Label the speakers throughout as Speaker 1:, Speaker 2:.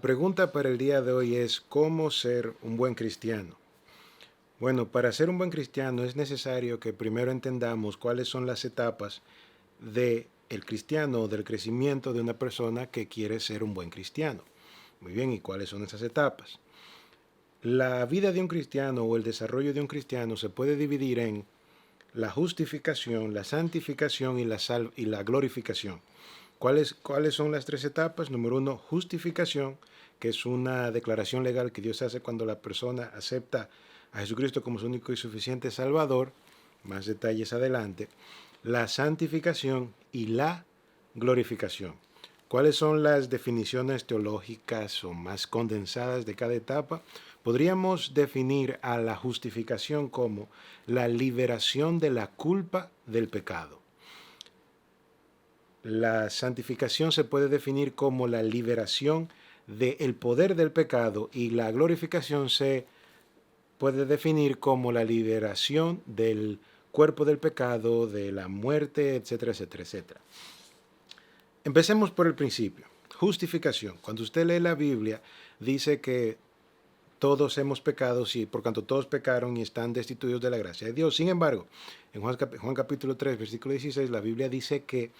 Speaker 1: pregunta para el día de hoy es ¿cómo ser un buen cristiano? Bueno, para ser un buen cristiano es necesario que primero entendamos cuáles son las etapas del cristiano o del crecimiento de una persona que quiere ser un buen cristiano. Muy bien, ¿y cuáles son esas etapas? La vida de un cristiano o el desarrollo de un cristiano se puede dividir en la justificación, la santificación y la glorificación. ¿Cuáles son las tres etapas? Número uno, justificación, que es una declaración legal que Dios hace cuando la persona acepta a Jesucristo como su único y suficiente Salvador. Más detalles adelante. La santificación y la glorificación. ¿Cuáles son las definiciones teológicas o más condensadas de cada etapa? Podríamos definir a la justificación como la liberación de la culpa del pecado. La santificación se puede definir como la liberación del poder del pecado y la glorificación se puede definir como la liberación del cuerpo del pecado, de la muerte, etcétera, etcétera, etcétera. Empecemos por el principio. Justificación. Cuando usted lee la Biblia, dice que todos hemos pecado y por cuanto todos pecaron y están destituidos de la gracia de Dios. Sin embargo, en Juan capítulo 3, versículo 16, la Biblia dice que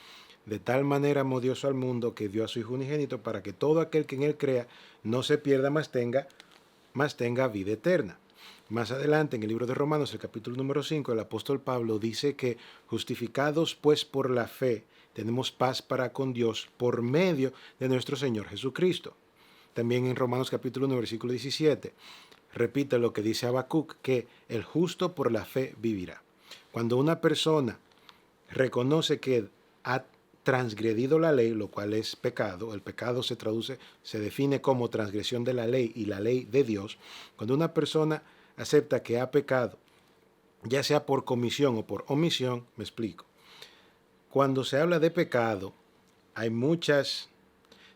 Speaker 1: de tal manera amó Dios al mundo que dio a su Hijo unigénito para que todo aquel que en él crea no se pierda, mas tenga vida eterna. Más adelante, en el libro de Romanos, el capítulo número 5, el apóstol Pablo dice que justificados pues por la fe, tenemos paz para con Dios por medio de nuestro Señor Jesucristo. También en Romanos capítulo 1, versículo 17, repite lo que dice Habacuc, que el justo por la fe vivirá. Cuando una persona reconoce que ha transgredido la ley, lo cual es pecado, el pecado se define como transgresión de la ley y la ley de Dios. Cuando una persona acepta que ha pecado, ya sea por comisión o por omisión, me explico. Cuando se habla de pecado, hay muchas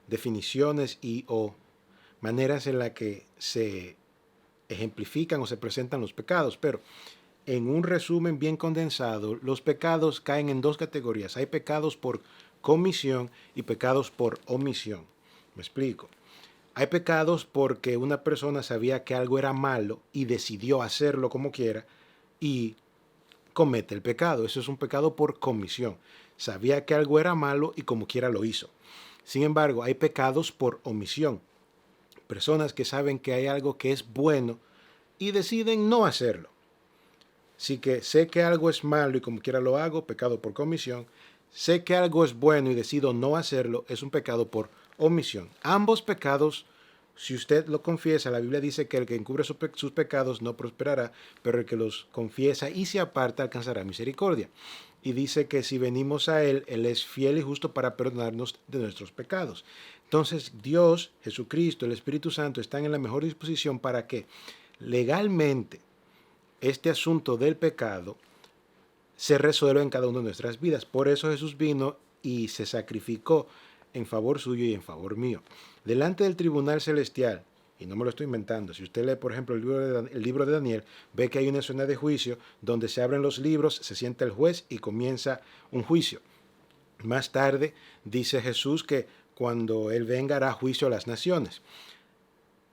Speaker 1: definiciones y o maneras en las que se ejemplifican o se presentan los pecados, pero en un resumen bien condensado, los pecados caen en dos categorías. Hay pecados por comisión y pecados por omisión. Me explico. Hay pecados porque una persona sabía que algo era malo y decidió hacerlo como quiera y comete el pecado. Eso es un pecado por comisión. Sabía que algo era malo y como quiera lo hizo. Sin embargo, hay pecados por omisión. Personas que saben que hay algo que es bueno y deciden no hacerlo. Así que sé que algo es malo y como quiera lo hago, pecado por comisión. Sé que algo es bueno y decido no hacerlo, es un pecado por omisión. Ambos pecados, si usted lo confiesa, la Biblia dice que el que encubre sus pecados no prosperará, pero el que los confiesa y se aparta alcanzará misericordia. Y dice que si venimos a Él, Él es fiel y justo para perdonarnos de nuestros pecados. Entonces Dios, Jesucristo, el Espíritu Santo están en la mejor disposición para que legalmente este asunto del pecado se resuelva en cada una de nuestras vidas. Por eso Jesús vino y se sacrificó en favor suyo y en favor mío. Delante del tribunal celestial, y no me lo estoy inventando, si usted lee, por ejemplo, el libro de Daniel, ve que hay una escena de juicio donde se abren los libros, se sienta el juez y comienza un juicio. Más tarde dice Jesús que cuando Él venga hará juicio a las naciones.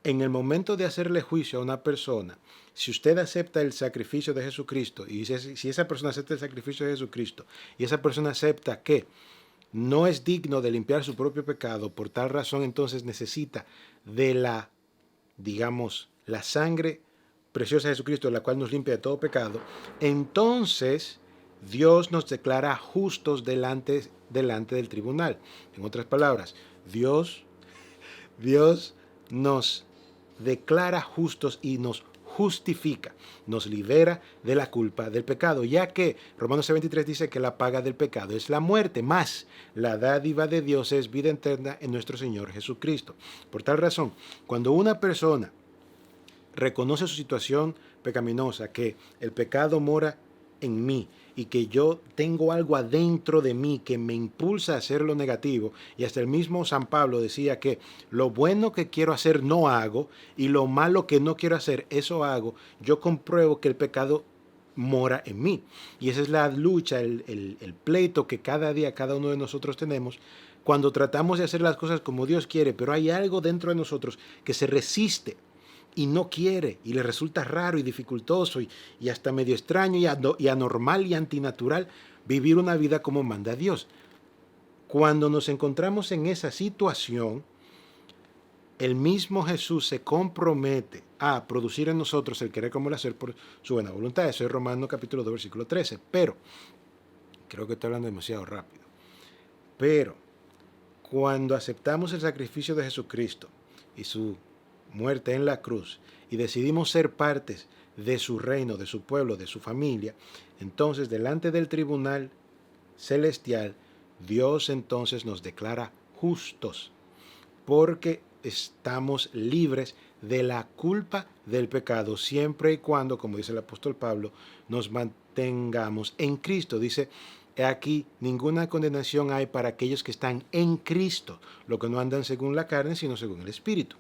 Speaker 1: En el momento de hacerle juicio a una persona, si usted acepta el sacrificio de Jesucristo, y si esa persona acepta el sacrificio de Jesucristo, y esa persona acepta que no es digno de limpiar su propio pecado, por tal razón entonces necesita de la sangre preciosa de Jesucristo, la cual nos limpia de todo pecado, entonces Dios nos declara justos delante del tribunal. En otras palabras, Dios nos declara justos y nos justifica, nos libera de la culpa del pecado, ya que Romanos 23 dice que la paga del pecado es la muerte, más la dádiva de Dios es vida eterna en nuestro Señor Jesucristo. Por tal razón, cuando una persona reconoce su situación pecaminosa, que el pecado mora en mí y que yo tengo algo adentro de mí que me impulsa a hacer lo negativo, y hasta el mismo San Pablo decía que lo bueno que quiero hacer no hago y lo malo que no quiero hacer eso hago, yo compruebo que el pecado mora en mí. Y esa es la lucha, el pleito que cada día cada uno de nosotros tenemos cuando tratamos de hacer las cosas como Dios quiere, pero hay algo dentro de nosotros que se resiste y no quiere, y le resulta raro y dificultoso y hasta medio extraño y anormal y antinatural vivir una vida como manda Dios. Cuando nos encontramos en esa situación, el mismo Jesús se compromete a producir en nosotros el querer como el hacer por su buena voluntad. Eso es Romanos capítulo 2, versículo 13. Pero, creo que estoy hablando demasiado rápido. Pero, cuando aceptamos el sacrificio de Jesucristo y su muerte en la cruz y decidimos ser partes de su reino, de su pueblo, de su familia, entonces delante del tribunal celestial, Dios entonces nos declara justos, porque estamos libres de la culpa del pecado, siempre y cuando, como dice el apóstol Pablo, nos mantengamos en Cristo. Dice, he aquí, ninguna condenación hay para aquellos que están en Cristo, lo que no andan según la carne, sino según el Espíritu.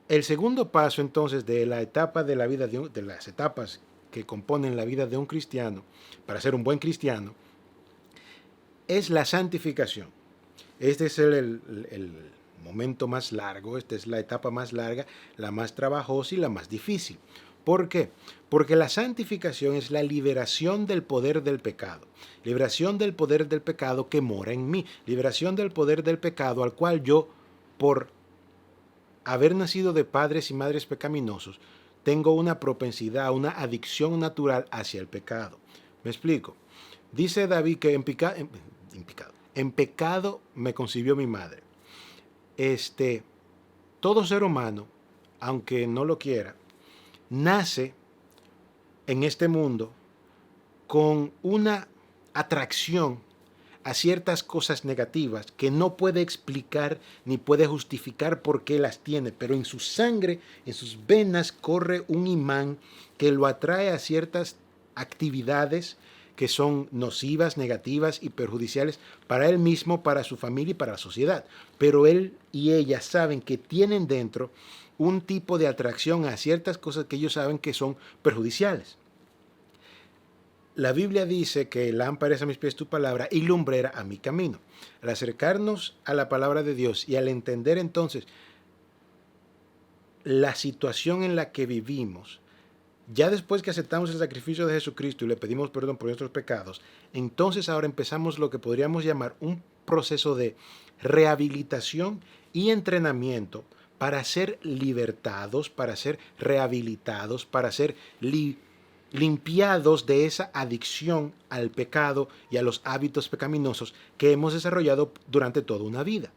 Speaker 1: El segundo paso, entonces, de la etapa de la vida de las etapas que componen la vida de un cristiano, para ser un buen cristiano, es la santificación. Este es el momento más largo, esta es la etapa más larga, la más trabajosa y la más difícil. ¿Por qué? Porque la santificación es la liberación del poder del pecado. Liberación del poder del pecado que mora en mí. Liberación del poder del pecado al cual yo, por haber nacido de padres y madres pecaminosos, tengo una propensidad, una adicción natural hacia el pecado. ¿Me explico? Dice David que en pecado me concibió mi madre. Todo ser humano, aunque no lo quiera, nace en este mundo con una atracción a ciertas cosas negativas que no puede explicar ni puede justificar por qué las tiene, pero en su sangre, en sus venas corre un imán que lo atrae a ciertas actividades que son nocivas, negativas y perjudiciales para él mismo, para su familia y para la sociedad. Pero él y ella saben que tienen dentro un tipo de atracción a ciertas cosas que ellos saben que son perjudiciales. La Biblia dice que lámpara es a mis pies tu palabra y lumbrera a mi camino. Al acercarnos a la palabra de Dios y al entender entonces la situación en la que vivimos, ya después que aceptamos el sacrificio de Jesucristo y le pedimos perdón por nuestros pecados, entonces ahora empezamos lo que podríamos llamar un proceso de rehabilitación y entrenamiento para ser libertados, para ser rehabilitados, para ser limpiados de esa adicción al pecado y a los hábitos pecaminosos que hemos desarrollado durante toda una vida.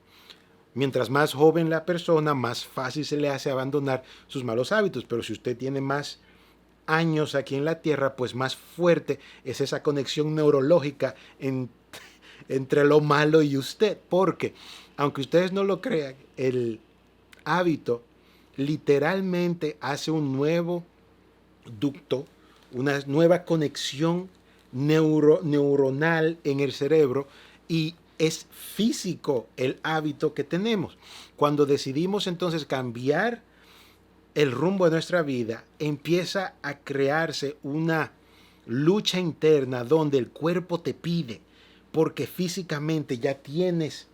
Speaker 1: Mientras más joven la persona, más fácil se le hace abandonar sus malos hábitos, pero si usted tiene más años aquí en la Tierra, pues más fuerte es esa conexión neurológica entre lo malo y usted, porque aunque ustedes no lo crean, el hábito literalmente hace un nuevo ducto, una nueva conexión neuronal en el cerebro y es físico el hábito que tenemos. Cuando decidimos entonces cambiar el rumbo de nuestra vida, empieza a crearse una lucha interna donde el cuerpo te pide, porque físicamente ya tienes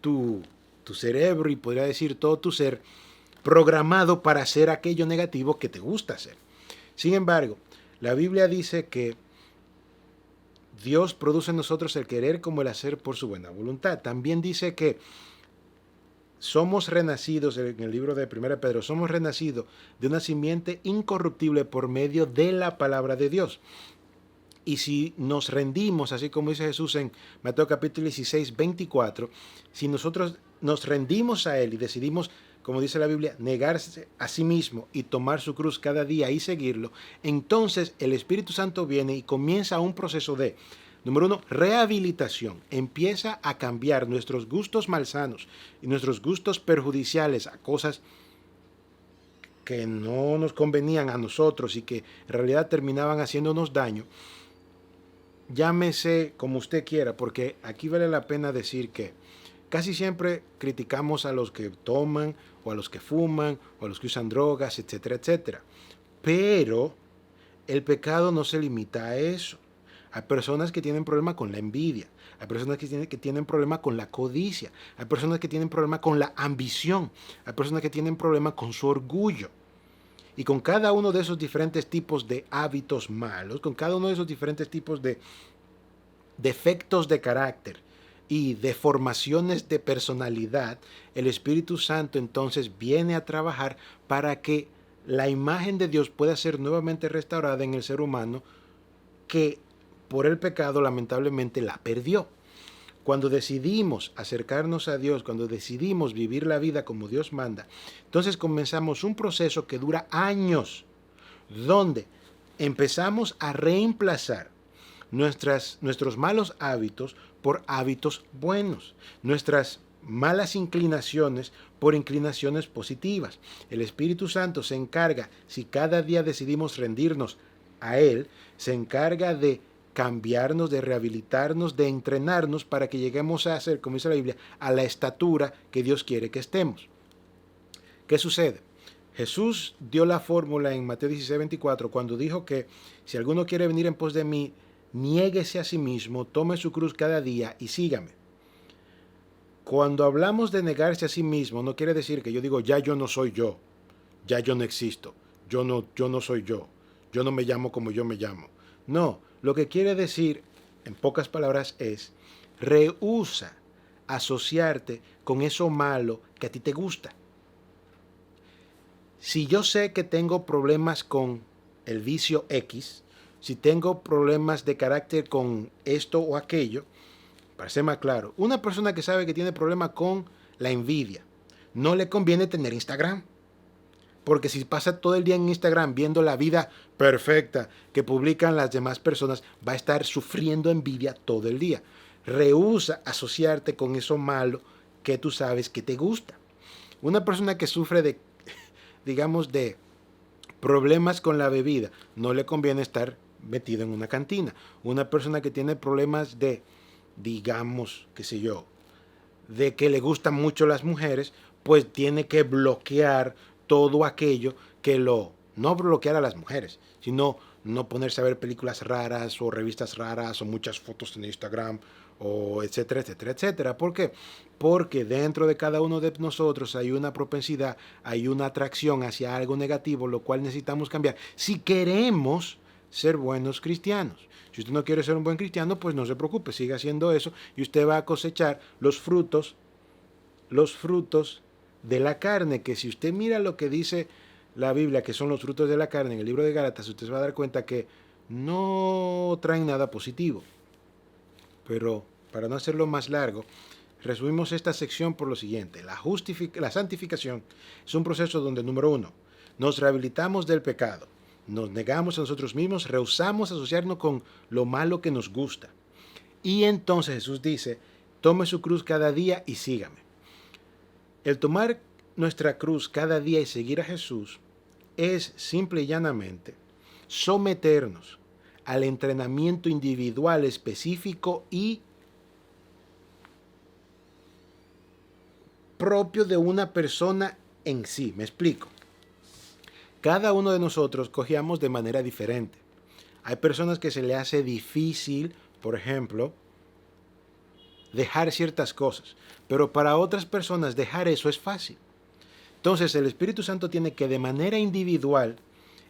Speaker 1: tu cerebro y podría decir todo tu ser programado para hacer aquello negativo que te gusta hacer. Sin embargo, la Biblia dice que Dios produce en nosotros el querer como el hacer por su buena voluntad. También dice que somos renacidos, en el libro de 1 Pedro, somos renacidos de una simiente incorruptible por medio de la palabra de Dios. Y si nos rendimos, así como dice Jesús en Mateo capítulo 16, 24, si nosotros nos rendimos a Él y decidimos, como dice la Biblia, negarse a sí mismo y tomar su cruz cada día y seguirlo, entonces el Espíritu Santo viene y comienza un proceso de, número uno, rehabilitación. Empieza a cambiar nuestros gustos malsanos y nuestros gustos perjudiciales a cosas que no nos convenían a nosotros y que en realidad terminaban haciéndonos daño. Llámese como usted quiera, porque aquí vale la pena decir que casi siempre criticamos a los que toman o a los que fuman o a los que usan drogas, etcétera, etcétera. Pero el pecado no se limita a eso. Hay personas que tienen problema con la envidia. Hay personas que tienen problema con la codicia. Hay personas que tienen problema con la ambición. Hay personas que tienen problema con su orgullo. Y con cada uno de esos diferentes tipos de hábitos malos, con cada uno de esos diferentes tipos de defectos de carácter y deformaciones de personalidad, el Espíritu Santo entonces viene a trabajar para que la imagen de Dios pueda ser nuevamente restaurada en el ser humano que por el pecado lamentablemente la perdió. Cuando decidimos acercarnos a Dios, cuando decidimos vivir la vida como Dios manda, entonces comenzamos un proceso que dura años, donde empezamos a reemplazar nuestros malos hábitos por hábitos buenos, nuestras malas inclinaciones por inclinaciones positivas. El Espíritu Santo se encarga, si cada día decidimos rendirnos a Él, se encarga de cambiarnos, de rehabilitarnos, de entrenarnos para que lleguemos a ser, como dice la Biblia, a la estatura que Dios quiere que estemos. ¿Qué sucede? Jesús dio la fórmula en Mateo 16:24 cuando dijo que si alguno quiere venir en pos de mí, niéguese a sí mismo, tome su cruz cada día y sígame. Cuando hablamos de negarse a sí mismo, no quiere decir que yo digo, ya yo no soy yo, ya yo no existo, yo no soy yo no me llamo como yo me llamo. No, lo que quiere decir, en pocas palabras, es rehúsa asociarte con eso malo que a ti te gusta. Si yo sé que tengo problemas con el vicio X, si tengo problemas de carácter con esto o aquello, para ser más claro, una persona que sabe que tiene problemas con la envidia, no le conviene tener Instagram. Porque si pasa todo el día en Instagram viendo la vida perfecta que publican las demás personas, va a estar sufriendo envidia todo el día. Rehúsa asociarte con eso malo que tú sabes que te gusta. Una persona que sufre de, digamos, de problemas con la bebida, no le conviene estar metido en una cantina. Una persona que tiene problemas de, digamos, qué sé yo, de que le gustan mucho las mujeres, pues tiene que bloquear todo aquello que no bloquear a las mujeres, sino no ponerse a ver películas raras o revistas raras o muchas fotos en Instagram o etcétera, etcétera, etcétera. ¿Por qué? Porque dentro de cada uno de nosotros hay una propensidad, hay una atracción hacia algo negativo, lo cual necesitamos cambiar si queremos ser buenos cristianos. Si usted no quiere ser un buen cristiano, pues no se preocupe, siga haciendo eso y usted va a cosechar los frutos de la carne, que si usted mira lo que dice la Biblia, que son los frutos de la carne en el libro de Gálatas, usted se va a dar cuenta que no traen nada positivo. Pero para no hacerlo más largo, resumimos esta sección por lo siguiente. La santificación es un proceso donde, número uno, nos rehabilitamos del pecado, nos negamos a nosotros mismos, rehusamos asociarnos con lo malo que nos gusta. Y entonces Jesús dice, tome su cruz cada día y sígame. El tomar nuestra cruz cada día y seguir a Jesús es simple y llanamente someternos al entrenamiento individual específico y propio de una persona en sí. Me explico. Cada uno de nosotros cogíamos de manera diferente. Hay personas que se le hace difícil, por ejemplo, dejar ciertas cosas, pero para otras personas dejar eso es fácil. Entonces el Espíritu Santo tiene que de manera individual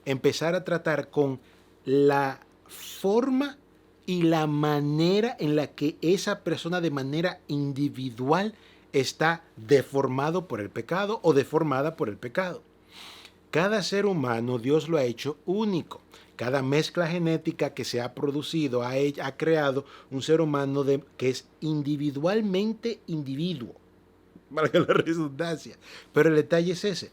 Speaker 1: empezar a tratar con la forma y la manera en la que esa persona de manera individual está deformado por el pecado o deformada por el pecado. Cada ser humano Dios lo ha hecho único. Cada mezcla genética que se ha producido ha creado un ser humano que es individualmente individuo. Valga la redundancia. Pero el detalle es ese.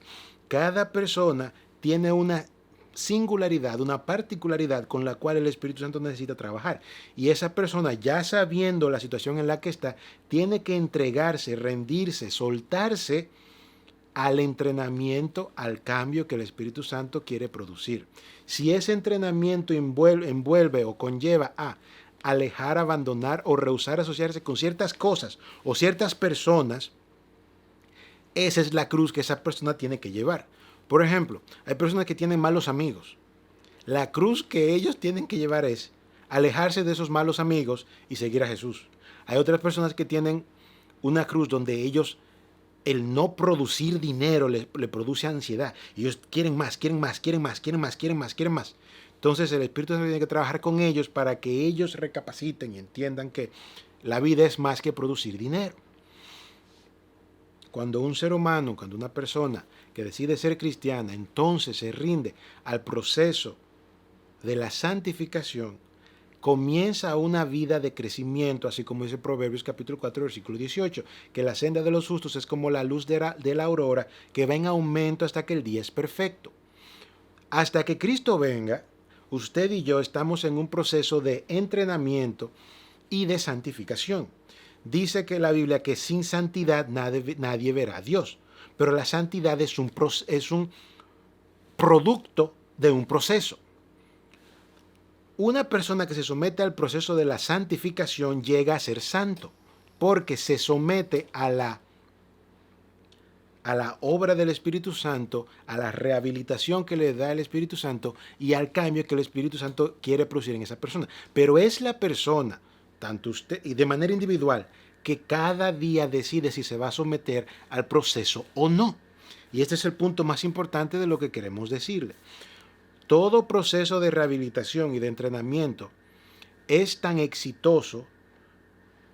Speaker 1: Cada persona tiene una singularidad, una particularidad con la cual el Espíritu Santo necesita trabajar. Y esa persona, ya sabiendo la situación en la que está, tiene que entregarse, rendirse, soltarse al entrenamiento, al cambio que el Espíritu Santo quiere producir. Si ese entrenamiento envuelve o conlleva a alejar, abandonar o rehusar asociarse con ciertas cosas o ciertas personas, esa es la cruz que esa persona tiene que llevar. Por ejemplo, hay personas que tienen malos amigos. La cruz que ellos tienen que llevar es alejarse de esos malos amigos y seguir a Jesús. Hay otras personas que tienen una cruz donde ellos, el no producir dinero le produce ansiedad. Ellos quieren más, quieren más, quieren más, quieren más, quieren más, quieren más. Entonces el Espíritu Santo tiene que trabajar con ellos para que ellos recapaciten y entiendan que la vida es más que producir dinero. Cuando un ser humano, cuando una persona que decide ser cristiana, entonces se rinde al proceso de la santificación, comienza una vida de crecimiento, así como dice Proverbios capítulo 4, versículo 18, que la senda de los justos es como la luz de la aurora, que va en aumento hasta que el día es perfecto. Hasta que Cristo venga, usted y yo estamos en un proceso de entrenamiento y de santificación. Dice que la Biblia que sin santidad nadie verá a Dios, pero la santidad es un producto de un proceso. Una persona que se somete al proceso de la santificación llega a ser santo, porque se somete a la obra del Espíritu Santo, a la rehabilitación que le da el Espíritu Santo y al cambio que el Espíritu Santo quiere producir en esa persona. Pero es la persona, tanto usted y de manera individual, que cada día decide si se va a someter al proceso o no. Y este es el punto más importante de lo que queremos decirle. Todo proceso de rehabilitación y de entrenamiento es tan exitoso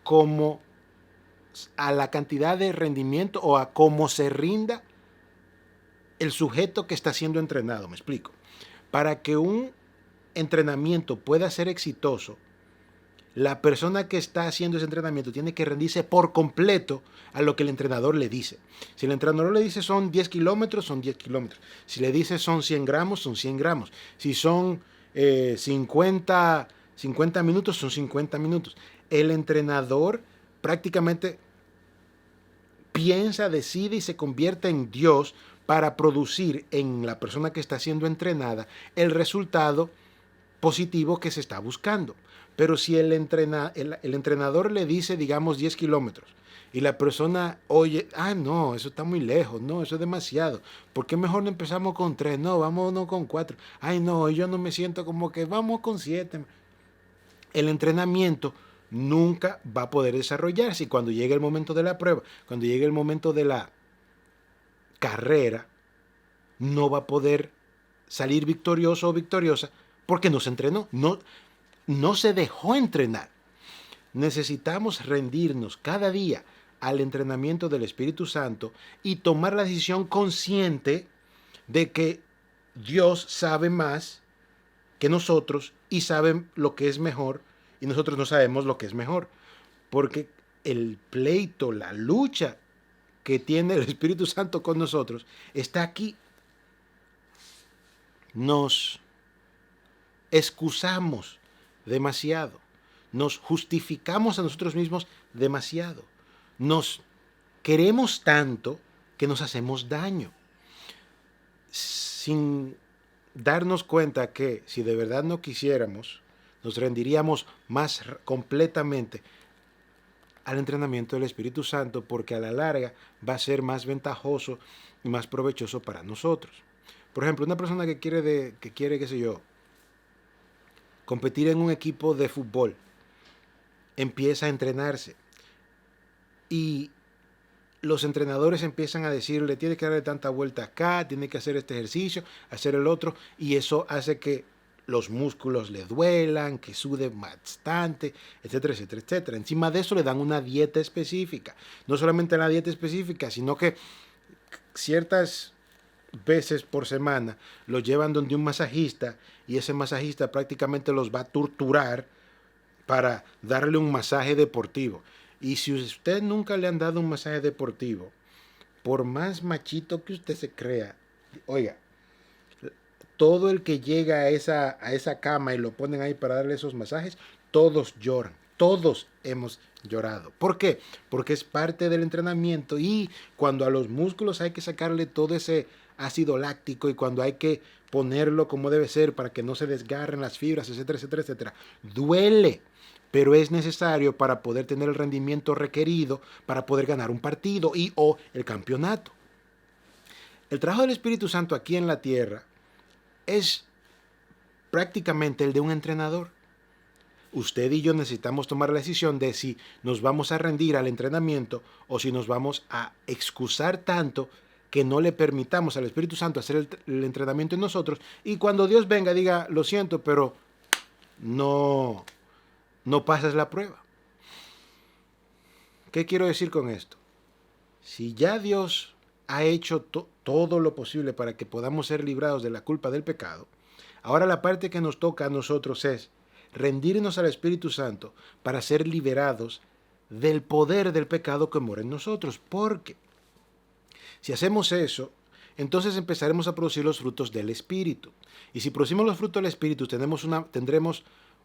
Speaker 1: como a la cantidad de rendimiento o a cómo se rinda el sujeto que está siendo entrenado. Me explico. Para que un entrenamiento pueda ser exitoso, la persona que está haciendo ese entrenamiento tiene que rendirse por completo a lo que el entrenador le dice. Si el entrenador le dice son 10 kilómetros, son 10 kilómetros. Si le dice son 100 gramos, son 100 gramos. Si son 50 minutos, son 50 minutos. El entrenador prácticamente piensa, decide y se convierte en Dios para producir en la persona que está siendo entrenada el resultado positivo que se está buscando. Pero si el entrenador le dice, digamos, 10 kilómetros y la persona oye, no, eso está muy lejos, no, eso es demasiado, ¿por qué mejor no empezamos con 3? No, vámonos con 4. No, yo no me siento como que vamos con 7. El entrenamiento nunca va a poder desarrollarse y cuando llegue el momento de la prueba, cuando llegue el momento de la carrera, no va a poder salir victorioso o victoriosa porque no se entrenó, no se dejó entrenar. Necesitamos rendirnos cada día al entrenamiento del Espíritu Santo y tomar la decisión consciente de que Dios sabe más que nosotros y sabe lo que es mejor y nosotros no sabemos lo que es mejor. Porque el pleito, la lucha que tiene el Espíritu Santo con nosotros está aquí. Nos excusamos demasiado. Nos justificamos a nosotros mismos demasiado. Nos queremos tanto que nos hacemos daño. Sin darnos cuenta que si de verdad no quisiéramos, nos rendiríamos más completamente al entrenamiento del Espíritu Santo, porque a la larga va a ser más ventajoso y más provechoso para nosotros. Por ejemplo, una persona que quiere, qué sé yo, competir en un equipo de fútbol, empieza a entrenarse y los entrenadores empiezan a decirle, tiene que darle tanta vuelta acá, tiene que hacer este ejercicio, hacer el otro, y eso hace que los músculos le duelan, que sude bastante, etcétera, etcétera, etcétera. Encima de eso le dan una dieta específica. No solamente la dieta específica, sino que ciertas veces por semana los llevan donde un masajista y ese masajista prácticamente los va a torturar para darle un masaje deportivo. Y si usted nunca le han dado un masaje deportivo, por más machito que usted se crea, oiga, todo el que llega a esa cama y lo ponen ahí para darle esos masajes, todos lloran, todos hemos llorado. ¿Por qué? Porque es parte del entrenamiento y cuando a los músculos hay que sacarle todo ese ácido láctico y cuando hay que ponerlo como debe ser para que no se desgarren las fibras, etcétera, etcétera, etcétera, duele, pero es necesario para poder tener el rendimiento requerido para poder ganar un partido y o el campeonato. El trabajo del Espíritu Santo aquí en la tierra es prácticamente el de un entrenador. Usted y yo necesitamos tomar la decisión de si nos vamos a rendir al entrenamiento o si nos vamos a excusar tanto que no le permitamos al Espíritu Santo hacer el entrenamiento en nosotros, y cuando Dios venga diga, lo siento, pero no pasas la prueba. ¿Qué quiero decir con esto? Si ya Dios ha hecho todo lo posible para que podamos ser librados de la culpa del pecado, ahora la parte que nos toca a nosotros es rendirnos al Espíritu Santo para ser liberados del poder del pecado que mora en nosotros. Porque si hacemos eso, entonces empezaremos a producir los frutos del Espíritu. Y si producimos los frutos del Espíritu, tendremos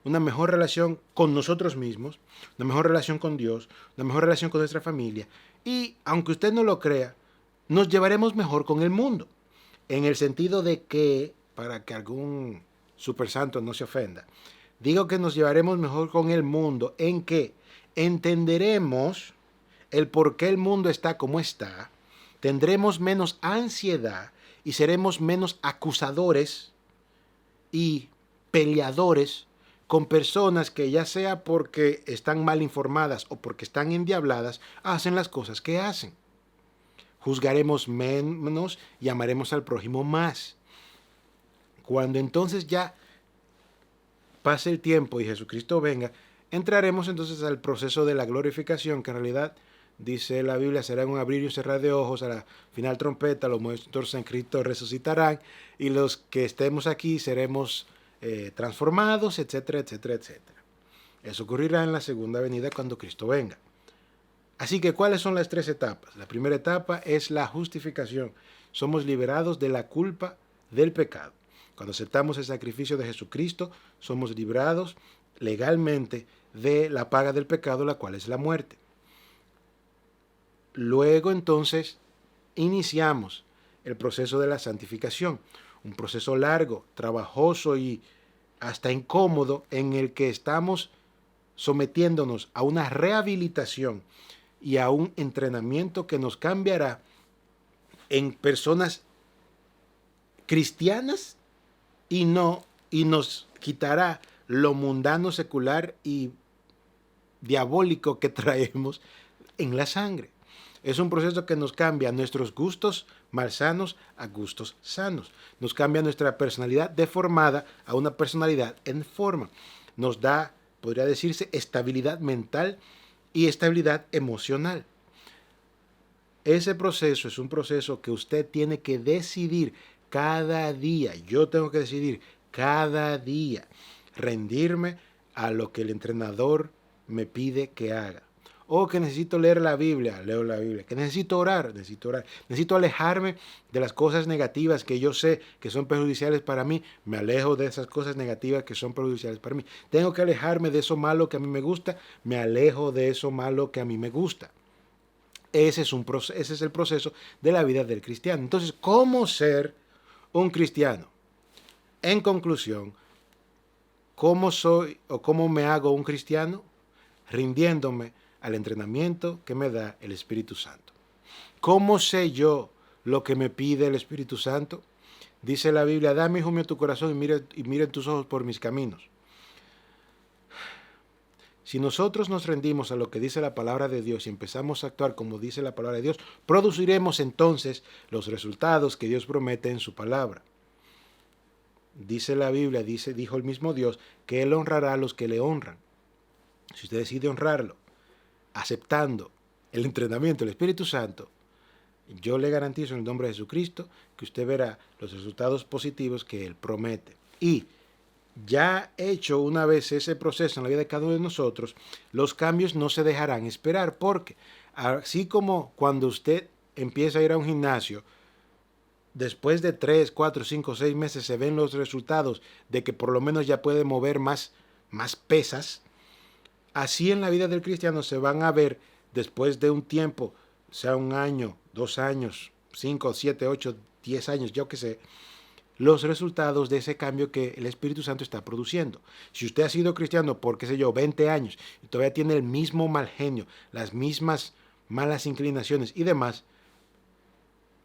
Speaker 1: una mejor relación con nosotros mismos, una mejor relación con Dios, una mejor relación con nuestra familia. Y, aunque usted no lo crea, nos llevaremos mejor con el mundo. En el sentido de que, para que algún super santo no se ofenda, digo que nos llevaremos mejor con el mundo en que entenderemos el por qué el mundo está como está, tendremos menos ansiedad y seremos menos acusadores y peleadores con personas que, ya sea porque están mal informadas o porque están endiabladas, hacen las cosas que hacen. Juzgaremos menos y amaremos al prójimo más. Cuando entonces ya pase el tiempo y Jesucristo venga, entraremos entonces al proceso de la glorificación, que en realidad, dice la Biblia, será un abrir y un cerrar de ojos. A la final trompeta, los muertos en Cristo resucitarán, y los que estemos aquí seremos transformados, etcétera, etcétera, etcétera. Eso ocurrirá en la segunda venida, cuando Cristo venga. Así que, ¿cuáles son las tres etapas? La primera etapa es la justificación. Somos liberados de la culpa del pecado. Cuando aceptamos el sacrificio de Jesucristo, somos librados legalmente de la paga del pecado, la cual es la muerte. Luego, entonces, iniciamos el proceso de la santificación, un proceso largo, trabajoso y hasta incómodo, en el que estamos sometiéndonos a una rehabilitación y a un entrenamiento que nos cambiará en personas cristianas y nos quitará lo mundano, secular y diabólico que traemos en la sangre. Es un proceso que nos cambia nuestros gustos malsanos a gustos sanos. Nos cambia nuestra personalidad deformada a una personalidad en forma. Nos da, podría decirse, estabilidad mental y estabilidad emocional. Ese proceso es un proceso que usted tiene que decidir cada día. Yo tengo que decidir cada día rendirme a lo que el entrenador me pide que haga. O que necesito leer la Biblia, leo la Biblia. Que necesito orar, necesito orar. Necesito alejarme de las cosas negativas que yo sé que son perjudiciales para mí. Me alejo de esas cosas negativas que son perjudiciales para mí. Tengo que alejarme de eso malo que a mí me gusta. Me alejo de eso malo que a mí me gusta. Ese es el proceso de la vida del cristiano. Entonces, ¿cómo ser un cristiano? En conclusión, ¿cómo soy o cómo me hago un cristiano? Rindiéndome al entrenamiento que me da el Espíritu Santo. ¿Cómo sé yo lo que me pide el Espíritu Santo? Dice la Biblia, dame, hijo mío, tu corazón y mira en tus ojos por mis caminos. Si nosotros nos rendimos a lo que dice la palabra de Dios y empezamos a actuar como dice la palabra de Dios, produciremos entonces los resultados que Dios promete en su palabra. Dice la Biblia, dijo el mismo Dios, que Él honrará a los que le honran. Si usted decide honrarlo, aceptando el entrenamiento del Espíritu Santo, yo le garantizo en el nombre de Jesucristo que usted verá los resultados positivos que Él promete. Y ya hecho una vez ese proceso en la vida de cada uno de nosotros, los cambios no se dejarán esperar, porque así como cuando usted empieza a ir a un gimnasio, después de 3, 4, 5, 6 meses se ven los resultados de que por lo menos ya puede mover más pesas, así en la vida del cristiano se van a ver después de un tiempo, sea un año, 2 años, 5, 7, 8, 10 años, yo qué sé, los resultados de ese cambio que el Espíritu Santo está produciendo. Si usted ha sido cristiano por, qué sé yo, 20 años y todavía tiene el mismo mal genio, las mismas malas inclinaciones y demás,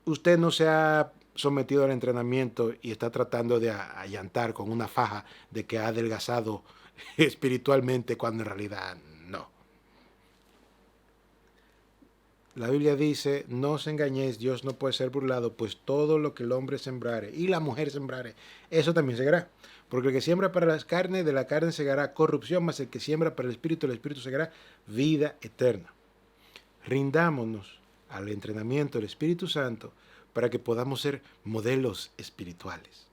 Speaker 1: usted no se ha sometido al entrenamiento y está tratando de allantar con una faja de que ha adelgazado espiritualmente cuando en realidad no. La Biblia dice, no os engañéis, Dios no puede ser burlado, pues todo lo que el hombre sembrare y la mujer sembrare, eso también segará. Porque el que siembra para la carne, de la carne segará corrupción, mas el que siembra para el espíritu segará vida eterna. Rindámonos al entrenamiento del Espíritu Santo para que podamos ser modelos espirituales.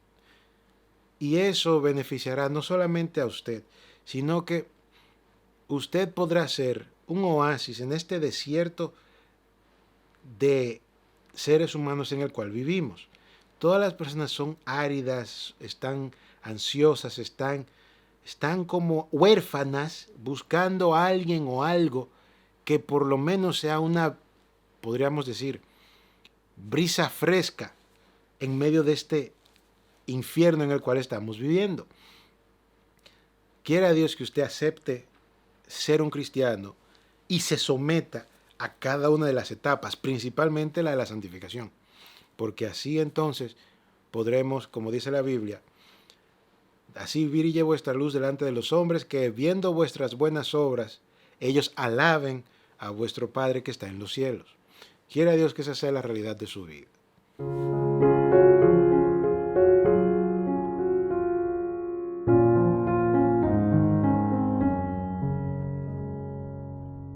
Speaker 1: Y eso beneficiará no solamente a usted, sino que usted podrá ser un oasis en este desierto de seres humanos en el cual vivimos. Todas las personas son áridas, están ansiosas, están como huérfanas buscando a alguien o algo que por lo menos sea una, podríamos decir, brisa fresca en medio de este infierno en el cual estamos viviendo. Quiera Dios que usted acepte ser un cristiano y se someta a cada una de las etapas, principalmente la de la santificación, porque así entonces podremos, como dice la Biblia, así brille vuestra luz delante de los hombres, que viendo vuestras buenas obras, ellos alaben a vuestro Padre que está en los cielos. Quiera Dios que esa sea la realidad de su vida.